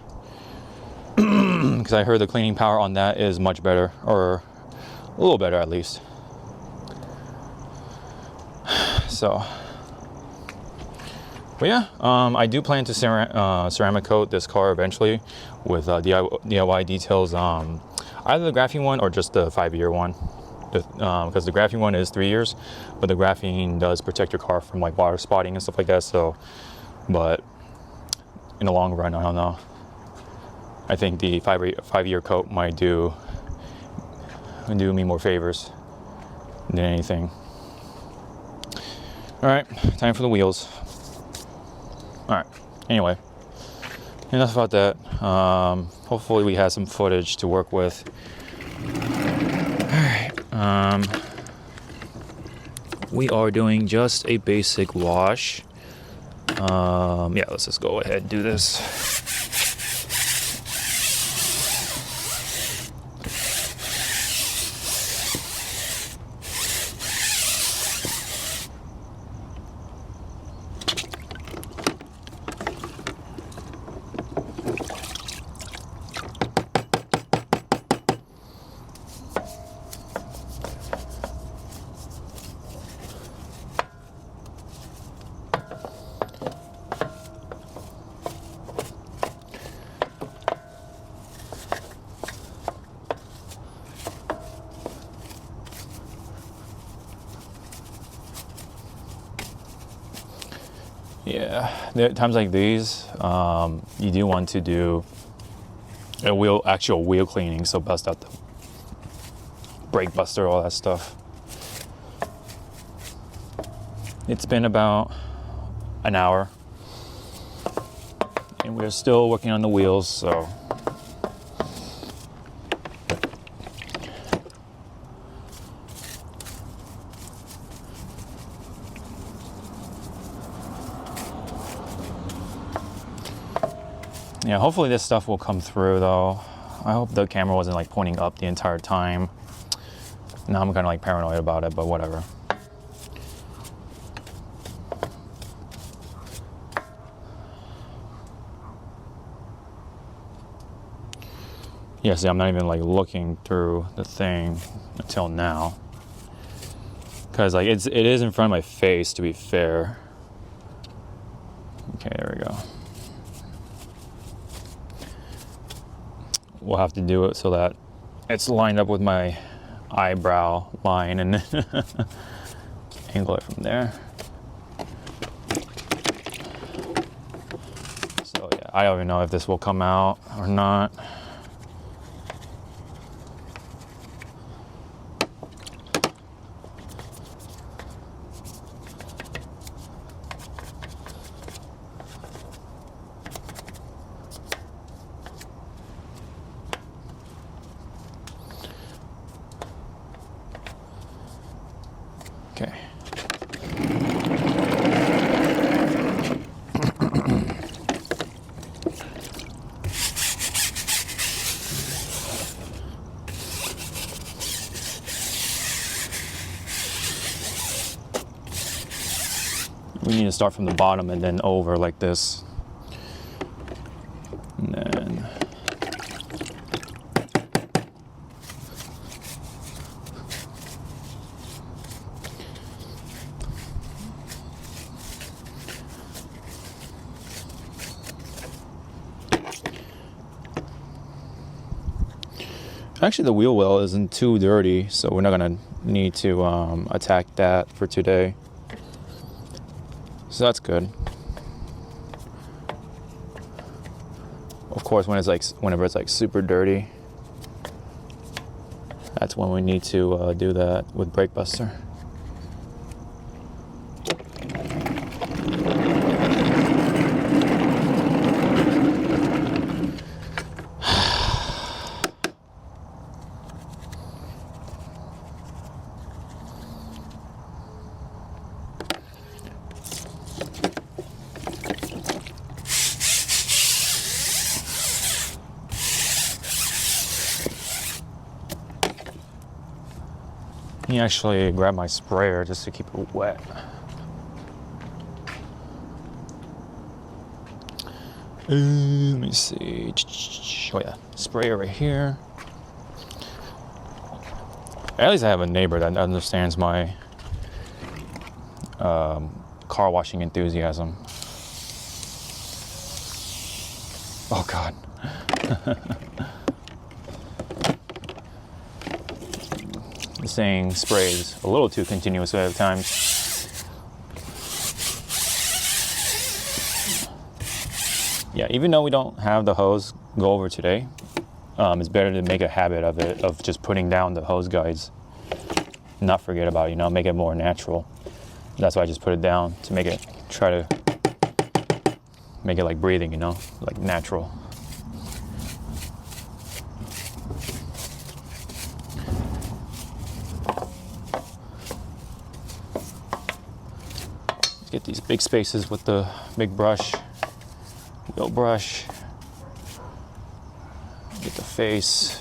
A: because I heard the cleaning power on that is much better, or a little better at least. So, but yeah, I do plan to ceramic coat this car eventually with DIY details. Either the graphene one or just the 5-year one, because the graphene one is 3 years, but the graphene does protect your car from like water spotting and stuff like that. So, but in the long run, I don't know. I think the 5-year coat might do me more favors than anything. All right, time for the wheels. All right, anyway, enough about that. Hopefully we have some footage to work with. All right, we are doing just a basic wash. Yeah, let's just go ahead and do this. Yeah, there are times like these, you do want to do actual wheel cleaning, so bust out the brake buster, all that stuff. It's been about an hour, and we're still working on the wheels, so. Yeah, hopefully this stuff will come through though. I hope the camera wasn't like pointing up the entire time. Now I'm kind of like paranoid about it, but whatever. Yeah, see, I'm not even like looking through the thing until now. Cause like it is in front of my face, to be fair. Okay, there we go. We'll have to do it so that it's lined up with my eyebrow line and angle it from there. So yeah, I don't even know if this will come out or not. Okay. We need to start from the bottom and then over like this. And then actually the wheel well isn't too dirty, so we're not gonna need to attack that for today. So that's good. Of course, whenever it's like super dirty, that's when we need to do that with brake buster. Let me actually grab my sprayer just to keep it wet. Let me see. Oh yeah, sprayer right here. At least I have a neighbor that understands my car washing enthusiasm. Oh God. This thing sprays a little too continuous at times. Yeah, even though we don't have the hose go over today, it's better to make a habit of it, of just putting down the hose guides. Not forget about it, you know, make it more natural. That's why I just put it down, to make it, try to make it like breathing, you know, like natural. Let's get these big spaces with the big brush, wheel brush. Get the face.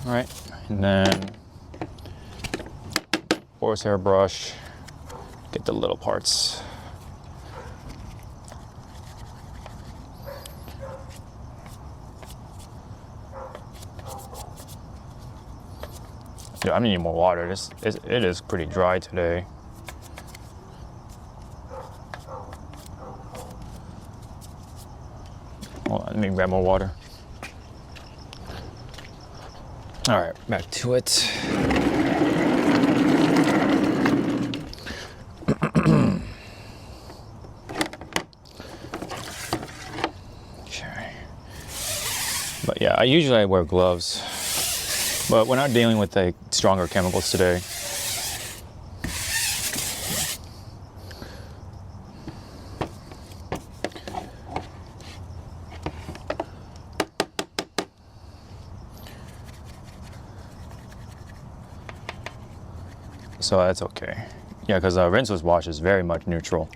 A: All right, and then horsehair brush, get the little parts. Yeah, I need more water. It is pretty dry today. Hold on, let me grab more water. All right, back to it. Okay. But yeah, I usually wear gloves, but we're not dealing with like stronger chemicals today. So that's okay. Yeah, because rinseless wash is very much neutral.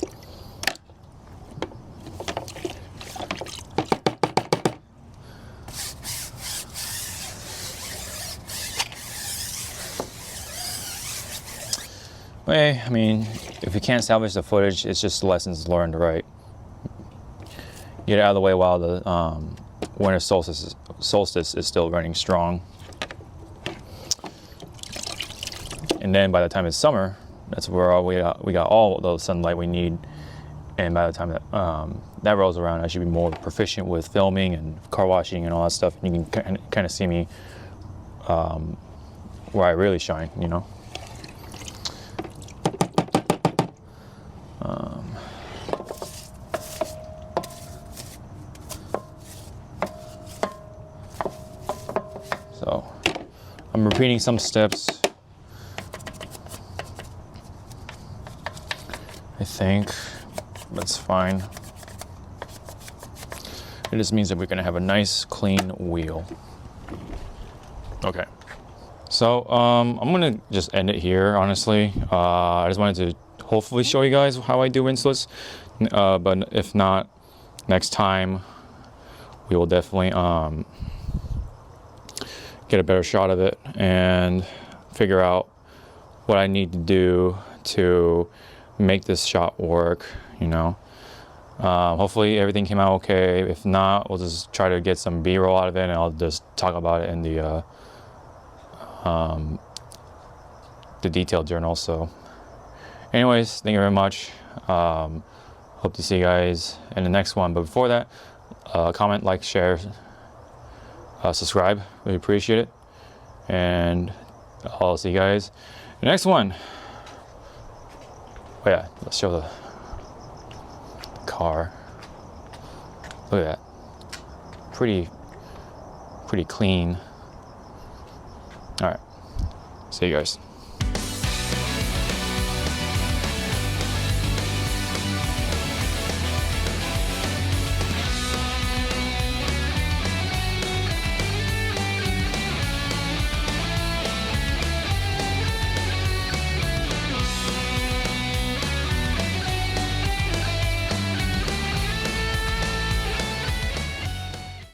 A: Well, I mean, if you can't salvage the footage, it's just lessons learned, right? Get it out of the way while the winter solstice is still running strong. And then by the time it's summer, that's where we got all the sunlight we need. And by the time that that rolls around, I should be more proficient with filming and car washing and all that stuff. And you can kind of see me where I really shine, you know. So I'm repeating some steps. I think that's fine. It just means that we're gonna have a nice clean wheel. Okay. So I'm gonna just end it here, honestly. I just wanted to hopefully show you guys how I do rinseless. But if not, next time we will definitely get a better shot of it and figure out what I need to do to make this shot work, you know. Hopefully everything came out okay. If not, we'll just try to get some B-roll out of it, and I'll just talk about it in the detailed journal. So anyways, thank you very much. Hope to see you guys in the next one. But before that, comment, like, share, subscribe. Really appreciate it. And I'll see you guys in the next one. Oh yeah, let's show the car. Look at that. Pretty clean. All right. See you guys.